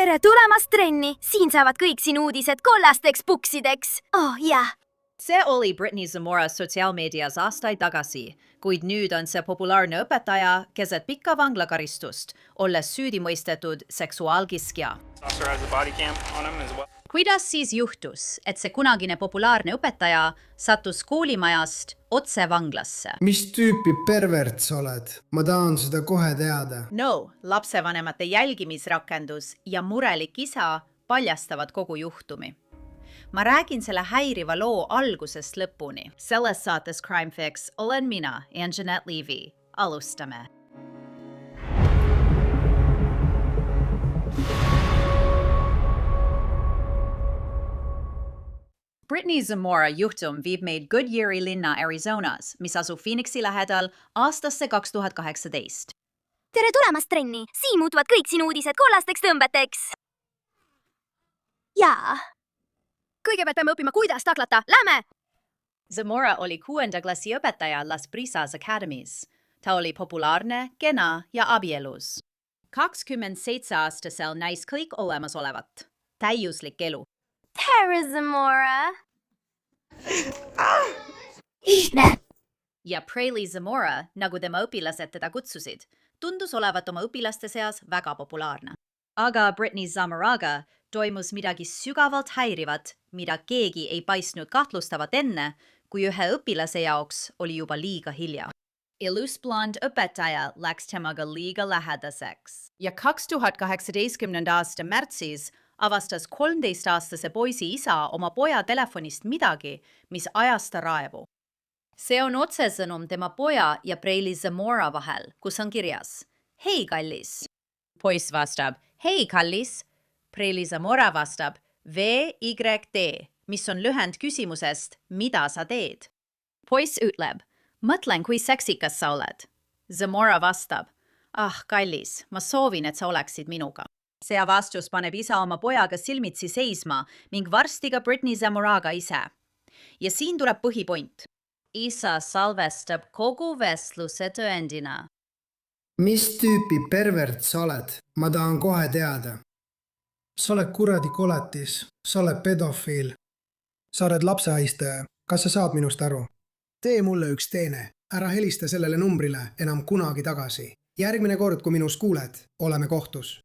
Tere tulemast trenni! Siin saavad kõik sinu uudised kollasteks puksideks. Oh, jah. See oli Brittany Zamora sotsiaalmeedias aastaid tagasi, kuid nüüd on see populaarne õpetaja keset pikka vanglakaristust, olles süüdi mõistetud seksuaalkiskja. Kuidas siis juhtus, et see kunagine populaarne õpetaja sattus koolimajast otse vanglasse? Mis tüüpi pervert sa oled? Ma tahan seda kohe teada. No, lapsevanemate jälgimisrakendus ja murelik isa paljastavad kogu juhtumi. Ma räägin selle häiriva loo algusest lõpuni. Selles saates Crime Fix olen mina, Anjanette Levy. Alustame. Brittany Zamora juhtum viib meid Goodyeari linna Arizonas, mis asub Phoenixi lähedal aastasse 2018. Tere tulemast trenni! Siin muutuvad kõik sinu uudised kollasteks tõmbeteks. Jaa. Kõigepealt peame õppima, kuidas taklata. Lähme! Zamora oli 6. klassi õpetaja Las Brisas Academies. Ta oli populaarne, kena ja abielus. 27-aastasel näis kõik olemas olevat. Täiuslik elu. Tere, Zamora! Ja Preili Zamora, nagu tema õpilased teda kutsusid, tundus olevat oma õpilaste seas väga populaarne. Aga Brittany Zamoraga toimus midagi sügavalt häirivat, mida keegi ei paistnud kahtlustavat enne, kui ühe õpilase jaoks oli juba liiga hilja. Ilus blond õpetaja läks temaga liiga lähedaseks. Ja 2018. aasta märtsis avastas 13-aastase poisi isa oma poja telefonist midagi, mis ajas ta raevu. See on otsesõnum tema poja ja Preili Zamora vahel, kus on kirjas: Hei, kallis! Poiss vastab: Hei, kallis! Preili Zamora vastab VYD, mis on lühend küsimusest, mida sa teed. Poiss ütleb: Mõtlen, kui seksikas sa oled. Zamora vastab: Ah, kallis, ma soovin, et sa oleksid minuga. See vastus paneb isa oma pojaga silmitsi seisma ning varsti ka Brittany Zamoraga ise. Ja siin tuleb põhipoint. Isa salvestab kogu vestluse tõendina. Mis tüüpi pervert sa oled? Ma tahan kohe teada. Sa oled kuradi koletis. Sa oled pedofiil. Sa oled lapsehaistaja. Kas sa saad minust aru? Tee mulle üks teene. Ära helista sellele numbrile enam kunagi tagasi. Järgmine kord, kui minust kuuled, oleme kohtus.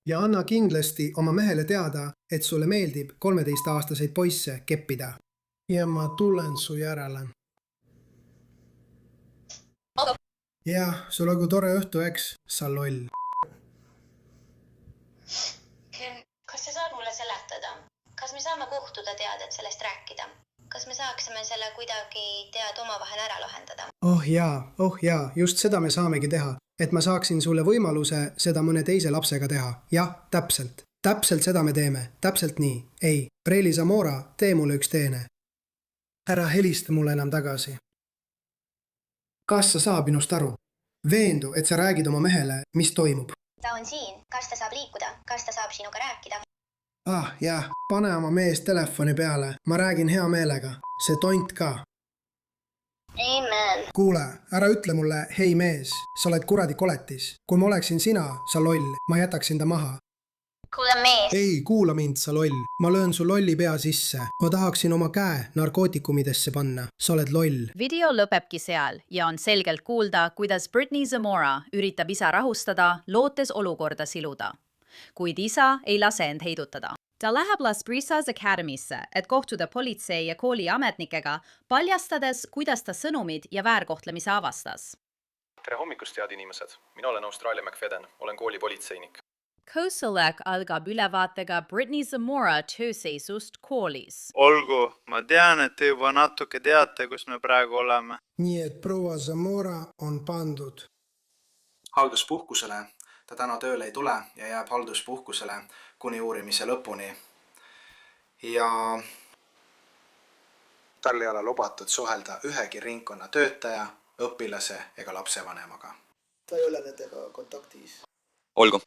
Ja anna kindlasti oma mehele teada, et sulle meeldib 13-aastaseid poisse keppida. Ja ma tulen su järele. Jah, sul olgu tore õhtu, eks? Sa loll. Kas sa saad mulle seletada? Kas me saame kohtuda teada, et sellest rääkida? Kas me saaksime selle kuidagi tead omavahel ära lahendada? Oh jaa, just seda me saamegi teha. Et ma saaksin sulle võimaluse seda mõne teise lapsega teha. Jah, täpselt. Täpselt seda me teeme. Täpselt nii. Ei, Preili Zamora, tee mulle üks teene. Ära helista mulle enam tagasi. Kas sa saab minust aru? Veendu, et sa räägid oma mehele, mis toimub. Ta on siin. Kas ta saab liikuda? Kas ta saab sinuga rääkida? Ah, jah. Pane oma mees telefoni peale. Ma räägin hea meelega. See tont ka. Amen. Kuule, ära ütle mulle, hei mees, sa oled kuradi koletis. Kui ma oleksin sina, sa loll, ma jätaksin ta maha. Kuule mees. Ei, kuula mind, sa loll. Ma löön su lolli pea sisse. Ma tahaksin oma käe narkootikumidesse panna. Sa oled loll. Video lõpebki seal ja on selgelt kuulda, kuidas Brittany Zamora üritab isa rahustada, lootes olukorda siluda. Kuid isa ei lase end heidutada. Ta läheb Las Brisas Academy'sse, et kohtuda politsei ja kooli ametnikega, paljastades, kuidas ta sõnumid ja väärkohtlemise avastas. Tere hommikust, head inimesed. Mina olen Austraalia McFadden, olen kooli politseinik. Koosolek algab ülevaatega Brittany Zamora tööseisust koolis. Olgu, ma tean, et te juba natuke teate, kus me praegu oleme. Nii et proua Zamora on pandud halduspuhkusele. Ta täna tööle ei tule ja jääb halduspuhkusele kuni uurimise lõpuni. Ja tal ei ole lubatud suhelda ühegi ringkonna töötaja, õpilase ega lapsevanemaga. Ta ei ole nendega kontaktis. Olgu.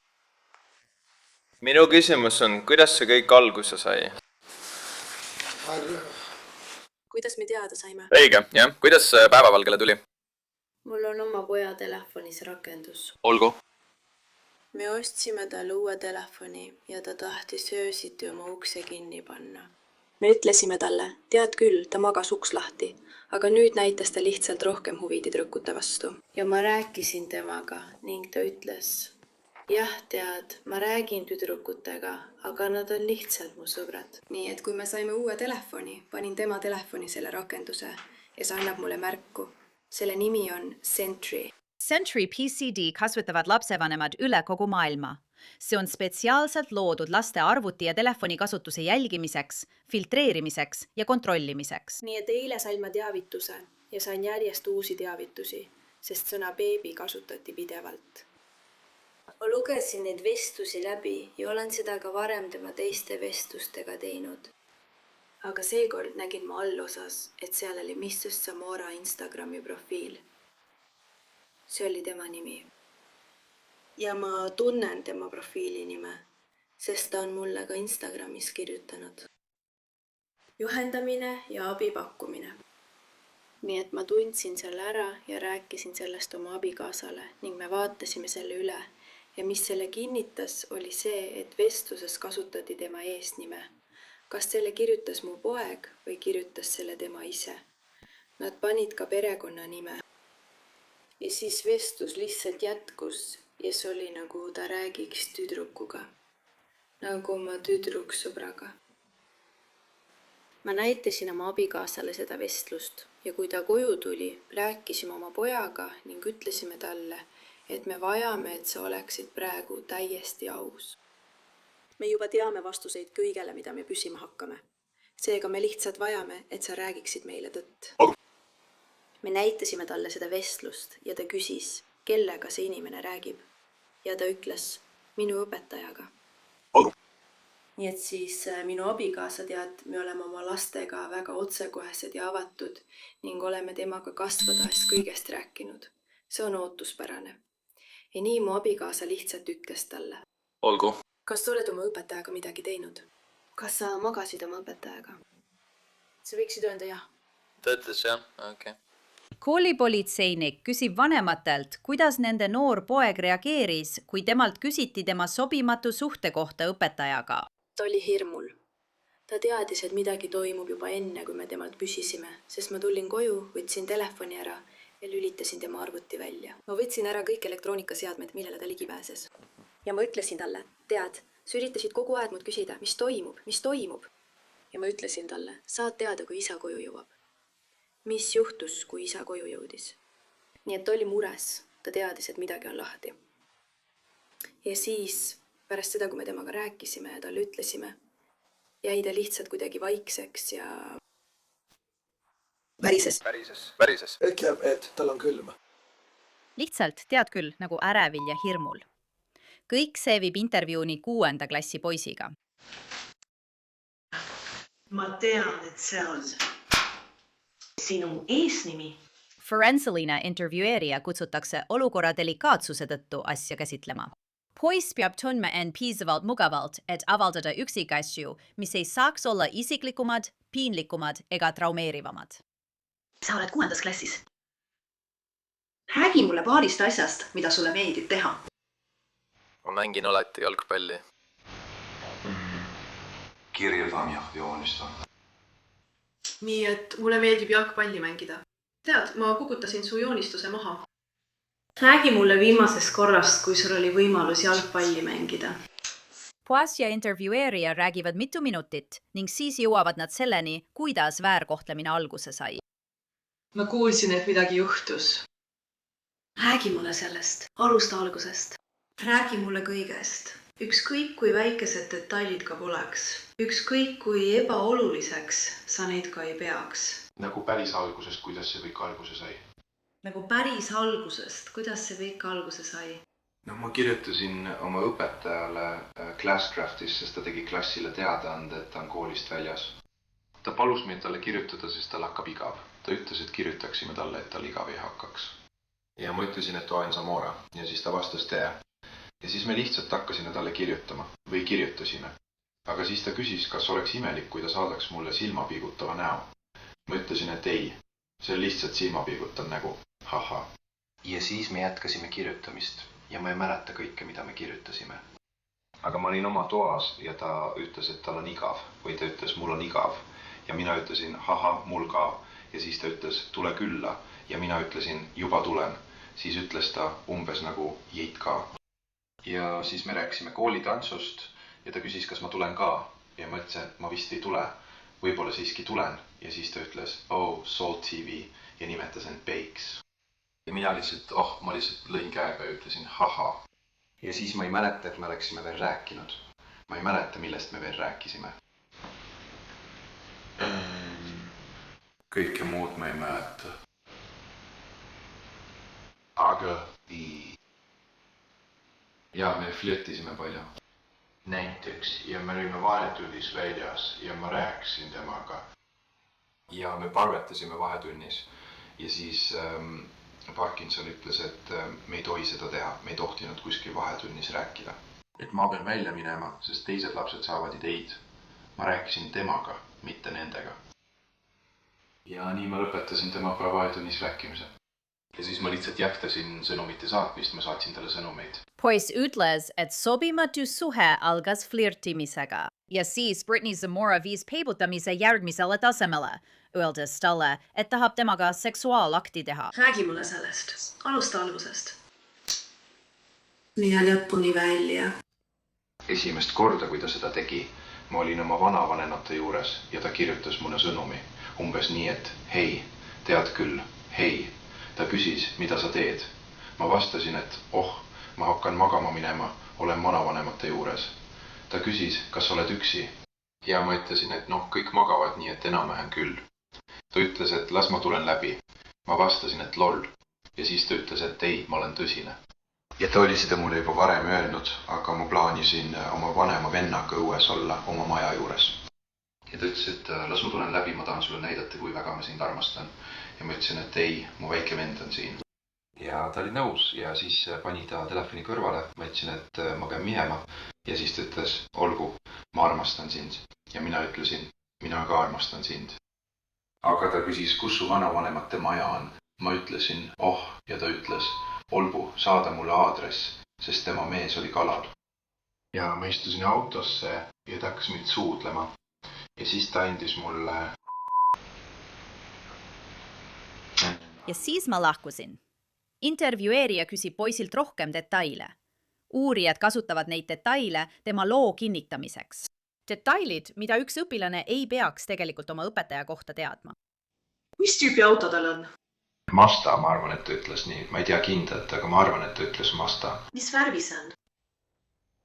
Minu küsimus on, kuidas see kõik alguse sai? Kuidas me teada saime? Õige, jah. Kuidas päevavalgele tuli? Mul on oma poja telefonis rakendus. Olgu. me ostsime talle uue telefoni ja ta tahtis öösiti oma ukse kinni panna. Me ütlesime talle, tead küll, ta magas uks lahti, aga nüüd näitas ta lihtsalt rohkem huvi tüdrukute vastu. Ja ma rääkisin temaga ning ta ütles, jah, tead, ma räägin tüdrukutega, aga nad on lihtsalt mu sõbrad. Nii et kui me saime uue telefoni, panin tema telefoni selle rakenduse ja see annab mulle märku. Selle nimi on Sentry. Sentry PCD kasvatavad lapsevanemad üle kogu maailma. See on spetsiaalselt loodud laste arvuti ja telefoni kasutuse jälgimiseks, filtreerimiseks ja kontrollimiseks. Nii et eile sain ma teavituse ja sain järjest uusi teavitusi, sest sõna beebi kasutati pidevalt. Ma lugesin neid vestlusi läbi ja olen seda ka varem tema teiste vestlustega teinud. Aga seekord nägin ma allosas, et seal oli Mrs. Zamora Instagrami profiil. See oli tema nimi. Ja ma tunnen tema profiili nime, sest ta on mulle ka Instagramis kirjutanud. Juhendamine ja abi pakkumine. Nii et ma tundsin selle ära ja rääkisin sellest oma abikaasale ning me vaatasime selle üle. Ja mis selle kinnitas, oli see, et vestluses kasutati tema eesnime. Kas selle kirjutas mu poeg või kirjutas selle tema ise? Nad panid ka perekonna nime. Ja siis vestlus lihtsalt jätkus ja see oli nagu ta räägiks tüdrukuga. Nagu oma tüdruksõbraga. Ma näitasin oma abikaasale seda vestlust ja kui ta koju tuli, rääkisime oma pojaga ning ütlesime talle, et me vajame, et sa oleksid praegu täiesti aus. Me juba teame vastuseid kõigele, mida me püsima hakkame. Seega me lihtsalt vajame, et sa räägiksid meile tõtt. Me näitasime talle seda vestlust ja ta küsis, kellega see inimene räägib. Ja ta ütles, minu õpetajaga. Nii et siis minu abikaasa tead, me oleme oma lastega väga otsekohesed ja avatud ning oleme temaga kasvades kõigest rääkinud. See on ootuspärane. Ja nii mu abikaasa lihtsalt ütles talle. Olgu. Kas sa oled oma õpetajaga midagi teinud? Kas sa magasid oma õpetajaga? Sa võiksid öelda jah. Ta ütles jah, okei. Koolipolitseinik küsib vanematelt, kuidas nende noor poeg reageeris, kui temalt küsiti tema sobimatu suhte kohta õpetajaga. Ta oli hirmul. Ta teadis, et midagi toimub juba enne, kui me temalt püsisime, sest ma tulin koju, võtsin telefoni ära ja lülitasin tema arvuti välja. Ma võtsin ära kõik elektroonikaseadmed, millele ta ligi pääses. Ja ma ütlesin talle, tead, sa üritasid kogu aeg mult küsida, mis toimub. Ja ma ütlesin talle, saad teada, kui isa koju jõuab. Mis juhtus, kui isa koju jõudis? Nii et ta oli mures, ta teadis, et midagi on lahti. Ja siis, pärast seda, kui me temaga rääkisime ja talle ütlesime, jäi ta lihtsalt kuidagi vaikseks ja värises. Ütleb, et tal on külm. Lihtsalt tead küll, nagu ärevil ja hirmul. Kõik see viib intervjuuni 6. klassi poisiga. Ma tean, et see on sinu eesnimi. Forenselina intervjueerija kutsutakse olukorra delikaatsuse tõttu asja käsitlema. Poiss peab tundma end piisavalt mugavalt, et avaldada üksikasju, mis ei saaks olla isiklikumad, piinlikumad ega traumeerivamad. Sa oled 6. klassis. Räägi mulle paarist asjast, mida sulle meeldib teha. Ma mängin alati jalgpalli. Kirjeldan ja joonistan. Nii, et mulle meeldib jalgpalli mängida. Tead, ma kukutasin su joonistuse maha. Räägi mulle viimasest korrast, kui sul oli võimalus jalgpalli mängida. Poiss ja intervjueerija räägivad mitu minutit ning siis jõuavad nad selleni, kuidas väärkohtlemine alguse sai. Ma kuulsin, et midagi juhtus. Räägi mulle sellest. Alusta algusest. Räägi mulle kõigest. Ükskõik kui väikesed detailid ka poleks. Ükskõik kui ebaoluliseks sa neid ka ei peaks. Nagu päris algusest, kuidas see kõik alguse sai? Nagu päris algusest, kuidas see kõik alguse sai? No ma kirjutasin oma õpetajale Classcraftis, sest ta tegi klassile teadaande, et ta on koolist väljas. Ta palus meid talle kirjutada, sest tal hakkab igav. Ta ütles, et kirjutaksime talle, et tal igav ei hakkaks. Ja ma ütlesin, et olen Zamora ja siis ta vastas tee. Ja siis me lihtsalt hakkasime talle kirjutama või kirjutasime. Aga siis ta küsis, kas oleks imelik, kui ta saadaks mulle silmapiigutava näo. Ma ütlesin, et ei. See on lihtsalt silmapiigutav nägu. Haha. Ja siis me jätkasime kirjutamist. ja ma ei mäleta kõike, mida me kirjutasime. Aga ma olin oma toas ja ta ütles, et tal on igav või ta ütles, mul on igav ja mina ütlesin, haha, mul ka ja siis ta ütles, tule külla ja mina ütlesin, juba tulen. Siis ütles ta umbes nagu jeit ka. Ja siis me rääkisime koolitantsust ja ta küsis, kas ma tulen ka ja ma ütlesin, et ma vist ei tule, võib-olla siiski tulen ja siis ta ütles, oh, Salt TV ja nimetas end Bakes. Ja mina lihtsalt, ma lihtsalt lõin käega ja ütlesin, haha. Ja siis ma ei mäleta, et me oleksime veel rääkinud. Ma ei mäleta, millest me veel rääkisime. Kõike muud ma ei mäleta. Aga ja me flirtisime palju. Näiteks ja me olime vahetunnis väljas ja ma rääkisin temaga. Ja me parvetasime vahetunnis ja siis Parkinson ütles, et me ei tohi seda teha, me ei tohtinud kuskil vahetunnis rääkida. Et ma pean välja minema, sest teised lapsed saavad ideid. Ma rääkisin temaga, mitte nendega. Ja nii ma lõpetasin temaga vahetunnis rääkimise. Ja siis ma lihtsalt jähtasin sõnumite saatmist, ma saatsin talle sõnumeid. Poiss ütles, et sobimatu suhe algas flirtimisega ja siis Brittany Zamora viis peibutamise järgmisele tasemele, öeldes talle, et tahab temaga seksuaalakti teha. Räägi mulle sellest. Alusta algusest. Nii lõpuni välja. Esimest korda, kui ta seda tegi, ma olin oma vanavanemate juures ja ta kirjutas mulle sõnumi. Umbes nii, et hei, tead küll, hei. Ta küsis, mida sa teed. Ma vastasin, et ma hakkan magama minema, olen vanavanemate juures. Ta küsis, kas oled üksi. Ja ma ütlesin, et kõik magavad nii, et enam-vähem küll. Ta ütles, et las ma tulen läbi. Ma vastasin, et lol. Ja siis ta ütles, et ei, ma olen tõsine. Ja ta oli seda mulle juba varem öelnud, aga ma plaanisin oma vanema vennaga õues olla oma maja juures. Ja ta ütles, et las ma tulen läbi, ma tahan sulle näidata, kui väga ma sind armastan. Ja ma ütlesin, et ei, mu väike vend on siin. Ja ta oli nõus ja siis pani ta telefoni kõrvale. Ma ütlesin, et ma pean minema. Ja siis ta ütles, olgu, ma armastan sind. Ja mina ütlesin, mina ka armastan sind. Aga ta küsis, kus su vanavanemate maja on. Ma ütlesin, ja ta ütles, olgu, saada mulle aadress, sest tema mees oli kalal. Ja ma istusin autosse ja ta hakkas mind suudlema. Ja siis ta andis mulle... Ja siis ma lahkusin. Intervjueerija küsib poisilt rohkem detaile. Uurijad kasutavad neid detaile tema loo kinnitamiseks. Detailid, mida üks õpilane ei peaks tegelikult oma õpetaja kohta teadma. Mis tüüpi auto tal on? Mazda, ma arvan, et ta ütles nii. Ma ei tea kindlalt, aga ma arvan, et ta ütles Mazda. Mis värvi see on?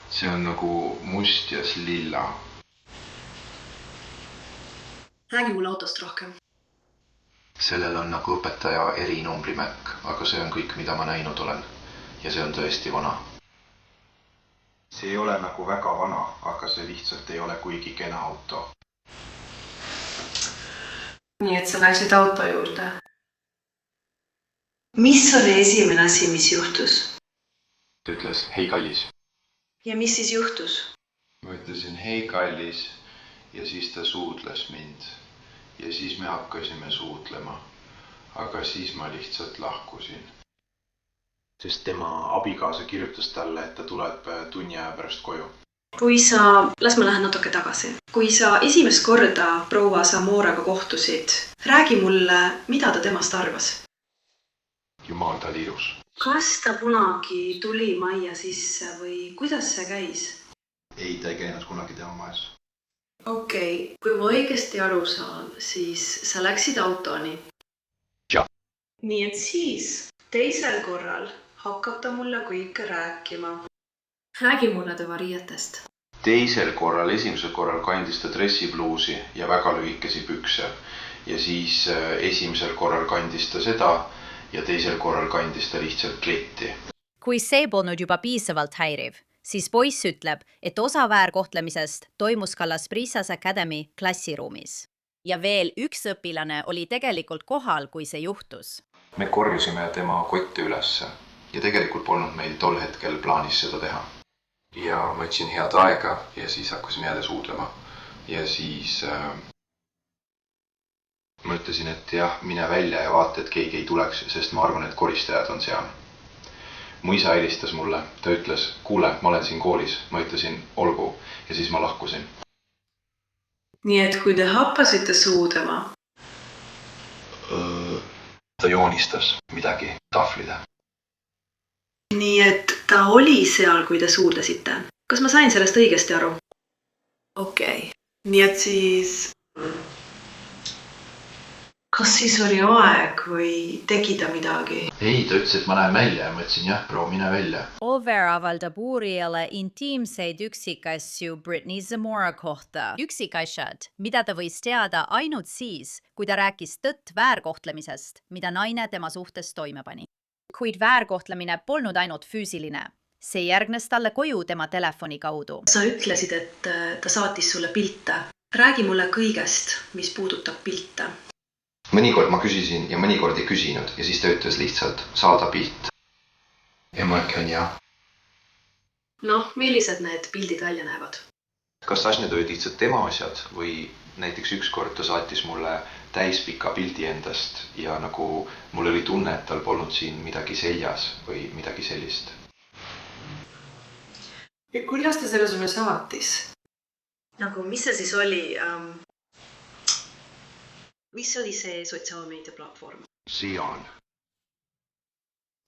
See on nagu must ja lilla. Räägi mulle autost rohkem. Sellel on nagu õpetaja erinumbrimärk, aga see on kõik, mida ma näinud olen. Ja see on tõesti vana. See ei ole nagu väga vana, aga see lihtsalt ei ole kuigi kena auto. Nii et sa läksid auto juurde. Mis oli esimene asi, mis juhtus? Ta ütles, hei kallis. Ja mis siis juhtus? Ma ütlesin, hei kallis ja siis ta suudles mind. Ja siis me hakkasime suutlema, aga siis ma lihtsalt lahkusin. Sest tema abikaasa kirjutas talle, et ta tuleb tunni aja pärast koju. Las ma lähen natuke tagasi. Kui sa esimest korda proua Zamoraga kohtusid, räägi mulle, mida ta temast arvas? Jumal, ta oli ilus. Kas ta kunagi tuli majja sisse või kuidas see käis? Ei, ta ei käinud kunagi tema majas. Okei, kui ma õigesti aru saan, siis sa läksid autoni. Ja. Nii et siis teisel korral hakkab ta mulle kõike rääkima. Räägi mulle tema riietest. Esimesel korral kandis ta dressipluusi ja väga lühikesi pükse. Ja siis esimesel korral kandis ta seda ja teisel korral kandis ta lihtsalt kletti. Kui see polnud juba piisavalt häiriv, siis poiss ütleb, et osa väärkohtlemisest toimus ka Las Brisas Academy klassiruumis. Ja veel üks õpilane oli tegelikult kohal, kui see juhtus. Me korjusime tema kotte ülesse ja tegelikult polnud meil tol hetkel plaanis seda teha. Ja ma ütlesin head aega ja siis hakkasime jälle suudlema. Ja siis ma ütlesin, et jah, mine välja ja vaata, et keegi ei tuleks, sest ma arvan, et koristajad on seal. mu isa helistas mulle, ta ütles, kuule, ma olen siin koolis. Ma ütlesin, olgu, ja siis ma lahkusin. Nii et kui te happasite suudlema? Ta joonistas midagi tahvlile. Nii et ta oli seal, kui te suudlesite. Kas ma sain sellest õigesti aru? Okei. Nii et siis... Kas siis oli aeg või tegi ta midagi? Ei, ta ütles, et ma näen välja ja ma ütlesin, jah, proua, mine välja. Olver avaldab uurijale intiimseid üksikasju Brittany Zamora kohta. Üksikasjad, mida ta võis teada ainult siis, kui ta rääkis tõtt väärkohtlemisest, mida naine tema suhtes toime pani. Kuid väärkohtlemine polnud ainult füüsiline. See järgnes talle koju tema telefoni kaudu. Sa ütlesid, et ta saatis sulle pilte. Räägi mulle kõigest, mis puudutab pilte. Mõnikord ma küsisin ja mõnikord ei küsinud ja siis ta ütles lihtsalt saada pilt. Ja ma ütlen jah. Noh, millised need pildid välja näevad? Kas asjad olid lihtsalt tema asjad või näiteks ükskord ta saatis mulle täispika pildi endast ja nagu mul oli tunne, et tal polnud siin midagi seljas või midagi sellist. Ja kuidas ta selle sulle saatis? Nagu, mis see siis oli? Mis oli see sotsiaalmeedia platvorm? Sion.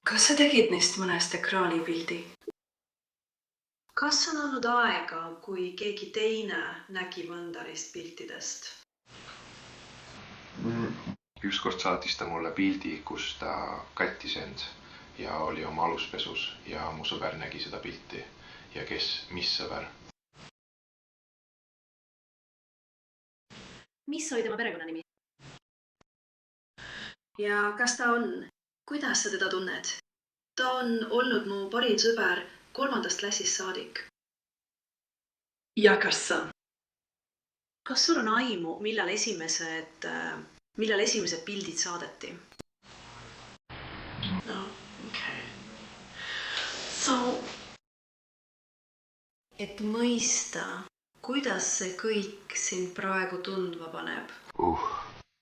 Kas sa tegid neist mõnest ekraanipildi? Kas on olnud aega, kui keegi teine nägi mõnda neist piltidest? Ükskord saatis ta mulle pildi, kus ta kattis end ja oli oma aluspesus ja mu sõber nägi seda pilti. Ja mis sõber? Mis oli tema perekonnanimi? Ja kas ta on? Kuidas sa teda tunned? Ta on olnud mu parim sõber 3. klassist saadik. Ja kas sa? Kas sul on aimu, millal esimesed pildid saadeti? No, okei. So, et mõista, kuidas see kõik sind praegu tundma paneb?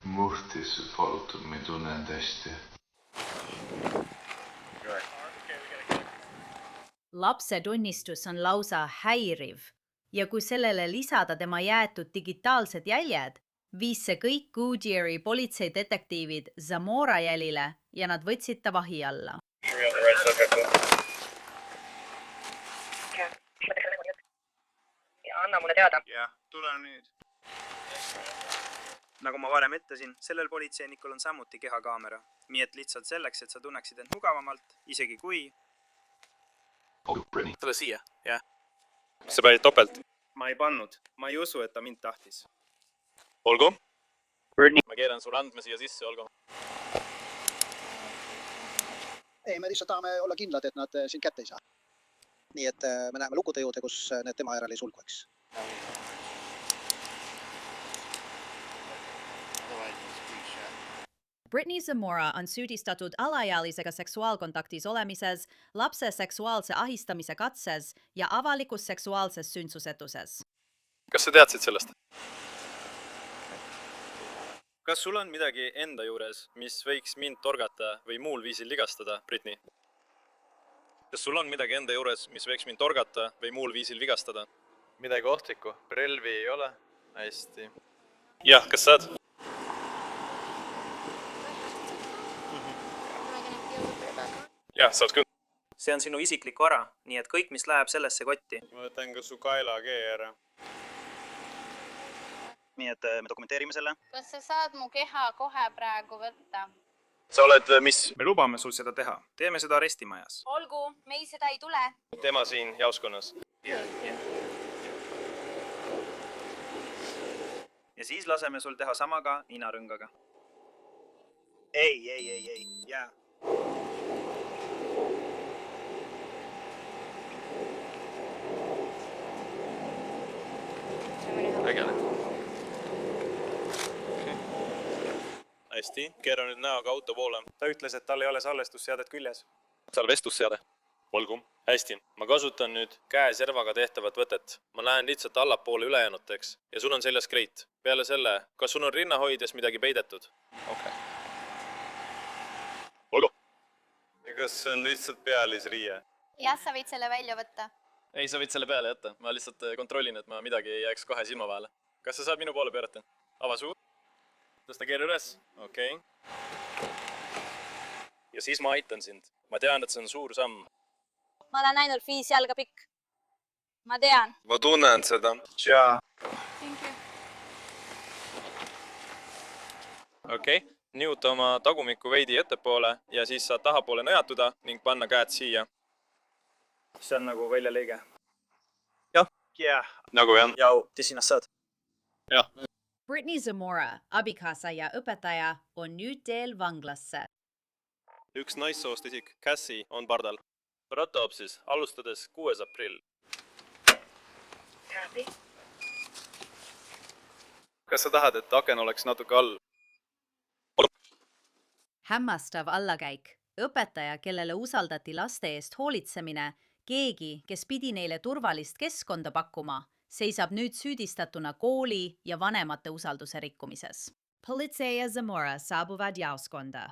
Muhtis valutab, ma tunnen hästi. Lapse tunnistus on lausa häiriv ja kui sellele lisada tema jäetud digitaalsed jäljed, viis see kõik Goodyeari politseidetektiivid Zamora jälile ja nad võtsid ta vahi alla. Anna mulle teada. Jah, tule nüüd. Nagu ma varem ütlesin, sellel politseinikul on samuti kehakaamera. Nii et lihtsalt selleks, et sa tunneksid end mugavamalt, isegi kui... Tule siia, jah. Sa panid topelt? Ma ei pannud. Ma ei usu, et ta mind tahtis. Olgu. Ma keeran sulle andme siia sisse, olgu. Ei, me lihtsalt tahame olla kindlad, et nad sind kätte ei saa. Nii et me näeme lukude juurde, kus need tema järel ei sulgueks. Brittany Zamora on süüdistatud alaealisega seksuaalkontaktis olemises, lapse seksuaalse ahistamise katses ja avalikus seksuaalses sündsusetuses. Kas sa teadsid sellest? Kas sul on midagi enda juures, mis võiks mind torgata või muul viisil vigastada, Brittany? Kas sul on midagi enda juures, mis võiks mind torgata või muul viisil vigastada? Midagi ohtlikku? Relvi ei ole? Hästi. Jah, kas saad? Jah, saad küll. See on sinu isiklik vara, nii et kõik, mis läheb sellesse kotti. Ma võtan ka su kaelakee ära. Nii et me dokumenteerime selle. Kas sa saad mu keha kohe praegu võtta? Sa oled mis? Me lubame sul seda teha. Teeme seda arestimajas. Olgu, meil seda ei tule. Tema siin jaoskonnas. Ja siis laseme sul teha sama ka ninarõngaga. Ei, jää. Ägele. Hästi, keera nüüd näoga auto poole. Ta ütles, et tal ei ole salvestusseadet küljes. Salvestusseade? Olgu. Hästi, ma kasutan nüüd käeservaga tehtavat võtet. Ma lähen lihtsalt allapoole ülejäänuteks ja sul on seljas kreit. Peale selle, kas sul on rinnahoidjas midagi peidetud? Okei. Olgu. Ja kas see on lihtsalt pealisriie? jah, sa võid selle välja võtta. Ei, sa võid selle peale jätta. Ma lihtsalt kontrollin, et ma midagi ei jääks kahe silma vahele. Kas sa saad minu poole pöörata? Ava suu. Tõsta keele üles. Okei. Ja siis ma aitan sind. Ma tean, et see on suur samm. Ma olen ainult 5 jalga pikk. Ma tean. Ma tunnen seda. Tšaa. Okei. Niuta oma tagumiku veidi ettepoole ja siis saad tahapoole nõjatuda ning panna käed siia. See on nagu väljalõige. Jah. Yeah. Nagu jah. Jau, te sinna saad. Jah. Brittany Zamora, abikaasa ja õpetaja, on nüüd teel vanglasse. Üks naissoost isik, Cassie, on pardal. Protoopsis, alustades 6. aprill. Kas sa tahad, et aken oleks natuke all? Hämmastav allakäik. Õpetaja, kellele usaldati laste eest hoolitsemine, keegi, kes pidi neile turvalist keskkonda pakkuma, seisab nüüd süüdistatuna kooli ja vanemate usalduse rikkumises. Politsei ja Zamora saabuvad jaoskonda.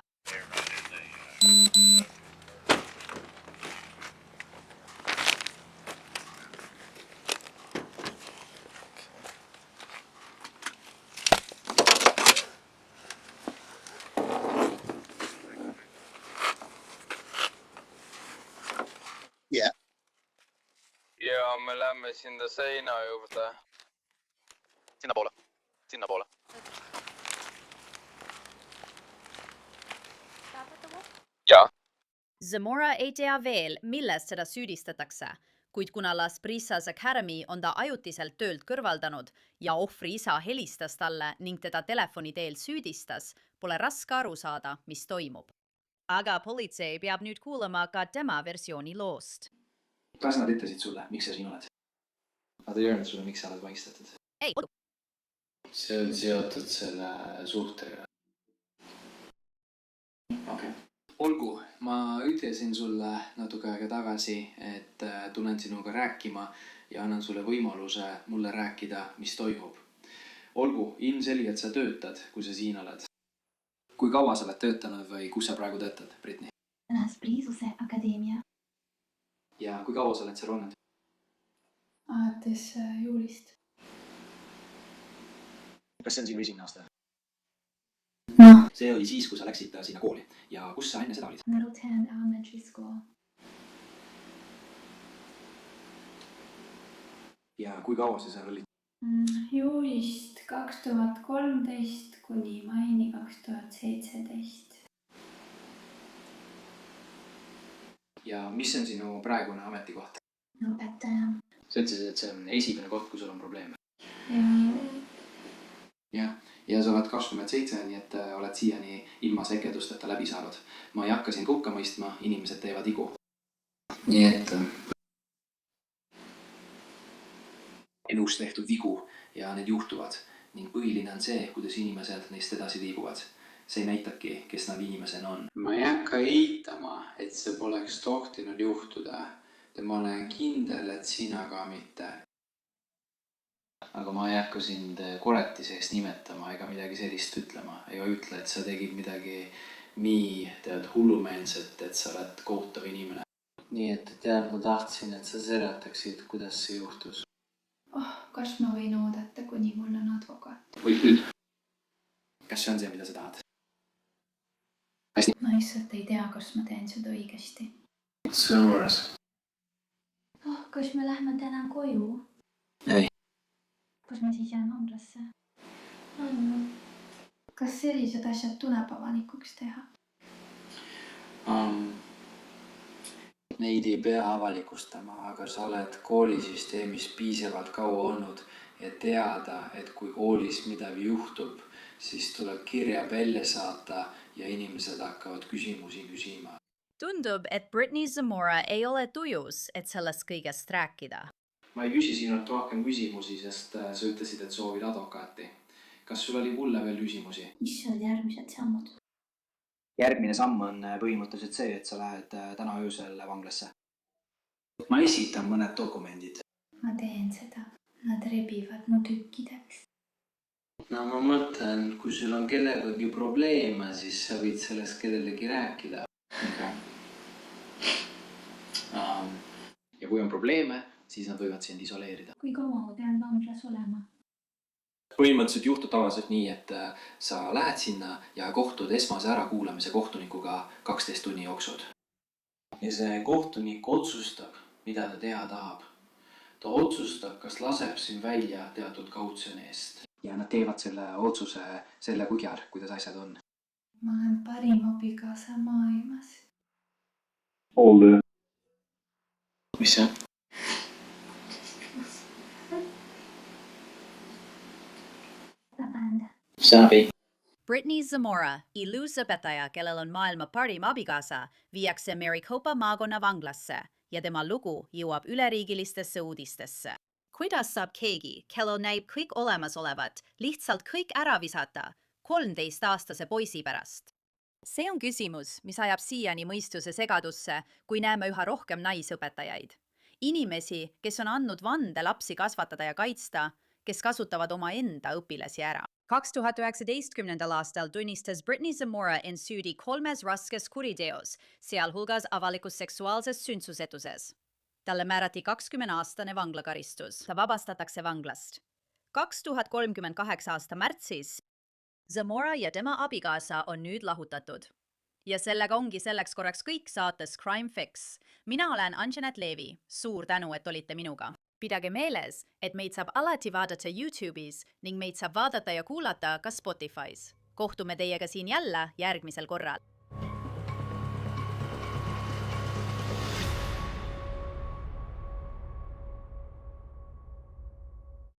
Yeah. Ja me lähme sinna seina juurde. Sinnapoole. Sinnapoole. Jaa. Zamora ei tea veel, millest seda süüdistatakse, kuid kuna Las Brisas Academy on ta ajutiselt töölt kõrvaldanud ja ohvri isa helistas talle ning teda telefoni teel süüdistas, pole raske aru saada, mis toimub. Aga politsei peab nüüd kuulama ka tema versiooni loost. Kas nad ütlesid sulle, miks sa siin oled? Nad ei öelnud sulle, miks sa oled vaistatud? Ei. See on seotud selle suhtega. Okay. Olgu, ma ütlesin sulle natuke aega tagasi, et tulen sinuga rääkima ja annan sulle võimaluse mulle rääkida, mis toimub. Olgu, ilmselgelt sa töötad, kui sa siin oled. Kui kaua sa oled töötanud või kus sa praegu töötad, Brittany? Las Brisas Academia. Ja kui kaua sa oled seal olnud? Alates juulist. Kas see on sinu esimene aasta? No. See oli siis, kui sa läksid sinna kooli. Ja kus sa enne seda olid? Middletown Elementary School. Ja kui kaua sa seal olid? Juulist 2013 kuni maini 2017. Ja mis on sinu praegune ametikoht? Õpetaja. Sa ütlesid, et see on esimene koht, kui sul on probleeme. Ja sa oled 27, nii et oled siiani ilma sekedusteta läbi saanud. Ma ei hakka sind hukka mõistma, inimesed teevad igu. Nii et elus tehtud vigu ja need juhtuvad ning põhiline on see, kuidas inimesed neist edasi liiguvad. See näitabki, kes nad inimesena on. Ma ei hakka eitama, et see poleks tohtinud juhtuda. Ma olen kindel, et sina ka mitte. Aga ma ei hakka sind koletiseks nimetama ega midagi sellist ütlema. Ega ütle, et sa tegid midagi nii hullumeelset, et sa oled kohutav inimene. Nii et tead, ma tahtsin, et sa seletaksid, kuidas see juhtus. Kas ma võin oodata, kuni mul on advokaat? Või nüüd? Kas see on see, mida sa tahad? Ma lihtsalt ei tea, kas ma teen seda õigesti. See on võõras. Kas me lähme täna koju? Ei. Kas me siis jääme vanglasse? Kas sellised asjad tuleb avalikuks teha? Neid ei pea avalikustama, aga sa oled koolisüsteemis piisavalt kaua olnud ja teada, et kui koolis midagi juhtub, siis tuleb kirja välja saata ja inimesed hakkavad küsimusi küsima. Tundub, et Brittany Zamora ei ole tujus, et sellest kõigest rääkida. Ma ei küsi sinult rohkem küsimusi, sest sa ütlesid, et soovid advokaati. Kas sul oli mulle veel küsimusi? Mis on järgmised sammud? Järgmine samm on põhimõtteliselt see, et sa lähed täna öösel vanglasse. Ma esitan mõned dokumendid. Ma teen seda. Nad rebivad mu tükkideks. No ma mõtlen, kui sul on kellegagi probleeme, siis sa võid sellest kellelegi rääkida. Okay. kui on probleeme, siis nad võivad sind isoleerida. Kui kaua ma pean vanglas olema? Põhimõtteliselt juhtub tavaliselt nii, et sa lähed sinna ja kohtud esmase ärakuulamise kohtunikuga 12 tunni jooksul. Ja see kohtunik otsustab, mida ta teha tahab. Ta otsustab, kas laseb sind välja teatud kautsjoni eest. Ja nad teevad selle otsuse selle põhjal, kuidas asjad on. Ma olen parim abikaasa maailmas. Mis see? Sabi. Brittany Zamora, ilus õpetaja, kellel on maailma parim abikaasa, viiakse Maricopa maakonna vanglasse ja tema lugu jõuab üleriigilistesse uudistesse. Kuidas saab keegi, kellel näib kõik olemasolevat, lihtsalt kõik ära visata 13-aastase poisi pärast? See on küsimus, mis ajab siiani mõistuse segadusse, kui näeme üha rohkem naisõpetajaid. Inimesi, kes on andnud vande lapsi kasvatada ja kaitsta, kes kasutavad oma enda õpilasi ära. 2019. aastal tunnistas Brittany Zamora end süüdi 3 raskes kuriteos, sealhulgas avalikus seksuaalses sündsusetuses. Talle määrati 20-aastane vanglakaristus. Ta vabastatakse vanglast. 2038 aasta märtsis Zamora ja tema abikaasa on nüüd lahutatud. Ja sellega ongi selleks korraks kõik saates Crime Fix. Mina olen Anjanette Leevi. Suur tänu, et olite minuga. Pidage meeles, et meid saab alati vaadata YouTube'is ning meid saab vaadata ja kuulata ka Spotify's. Kohtume teiega siin jälle järgmisel korral.